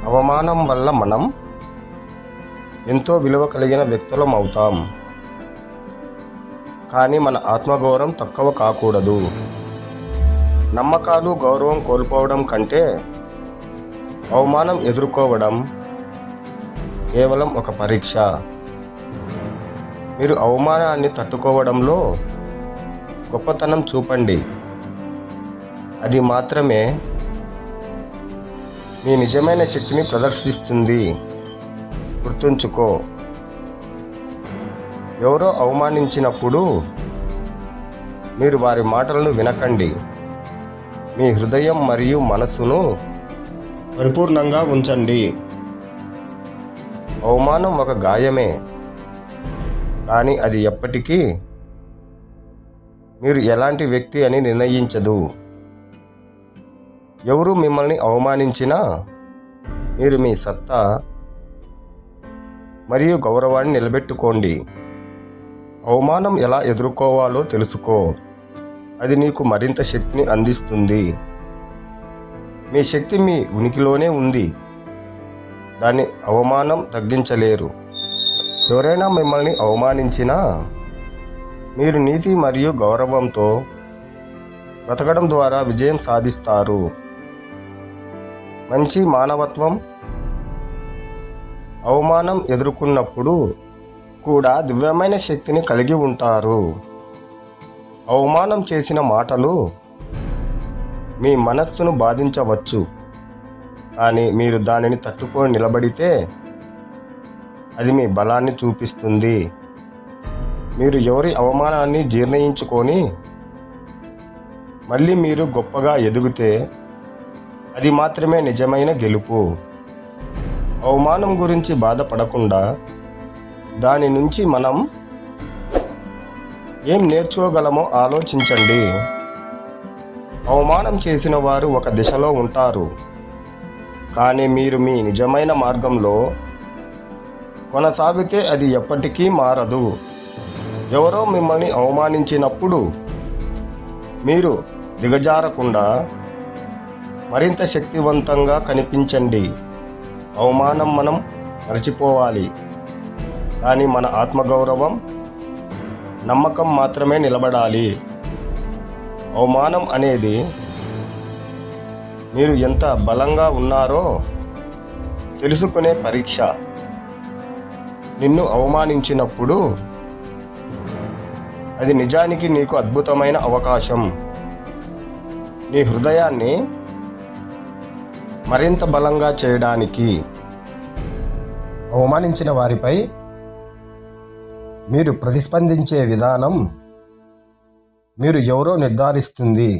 అవమానం వల్ల మనం ఎంతో విలువ కలిగిన వ్యక్తులం అవుతాం. కానీ మన ఆత్మగౌరవం తక్కువ కాకూడదు. నమ్మకాలు, గౌరవం కోల్పోవడం కంటే అవమానం ఎదుర్కోవడం కేవలం ఒక పరీక్ష. మీరు అవమానాన్ని తట్టుకోవడంలో గొప్పతనం చూపండి. అది మాత్రమే మీ నిజమైన శక్తిని ప్రదర్శిస్తుంది. గుర్తుంచుకో, ఎవరో అవమానించినప్పుడు మీరు వారి మాటలను వినకండి. మీ హృదయం మరియు మనస్సును పరిపూర్ణంగా ఉంచండి. అవమానం ఒక గాయమే, కానీ అది ఎప్పటికీ మీరు ఎలాంటి వ్యక్తి అని నిర్ణయించదు. ఎవరు మిమ్మల్ని అవమానించినా మీరు మీ సత్తా మరియు గౌరవాన్ని నిలబెట్టుకోండి. అవమానం ఎలా ఎదుర్కోవాలో తెలుసుకో. అది నీకు మరింత శక్తిని అందిస్తుంది. మీ శక్తి మీ ఉనికిలోనే ఉంది. దాన్ని అవమానం తగ్గించలేరు. ఎవరైనా మిమ్మల్ని అవమానించినా మీరు నీతి మరియు గౌరవంతో బ్రతకడం ద్వారా విజయం సాధిస్తారు. మంచి మానవత్వం అవమానం ఎదుర్కొన్నప్పుడు కూడా దివ్యమైన శక్తిని కలిగి ఉంటారు. అవమానం చేసిన మాటలు మీ మనస్సును బాధించవచ్చు, కానీ మీరు దానిని తట్టుకొని నిలబడితే అది మీ బలాన్ని చూపిస్తుంది. మీరు ఎవరి అవమానాన్ని జీర్ణించుకొని మళ్ళీ మీరు గొప్పగా ఎదిగితే అది మాత్రమే నిజమైన గెలుపు. అవమానం గురించి బాధపడకుండా దాని నుంచి మనం ఏం నేర్చుకోగలమో ఆలోచించండి. అవమానం చేసిన వారు ఒక దిశలో ఉంటారు, కానీ మీరు మీ నిజమైన మార్గంలో కొనసాగితే అది ఎప్పటికీ మారదు. ఎవరో మిమ్మల్ని అవమానించినప్పుడు మీరు దిగజారకుండా మరింత శక్తివంతంగా కనిపించండి. అవమానం మనం మరచిపోవాలి, కానీ మన ఆత్మగౌరవం, నమ్మకం మాత్రమే నిలబడాలి. అవమానం అనేది మీరు ఎంత బలంగా ఉన్నారో తెలుసుకునే పరీక్ష. నిన్ను అవమానించినప్పుడు అది నిజానికి నీకు అద్భుతమైన అవకాశం. నీ హృదయాన్ని మరింత బలంగా చేయడానికి. అవమానించిన వారిపై మీరు ప్రతిస్పందించే విధానం మీరు ఎవరో నిర్ధారిస్తుంది.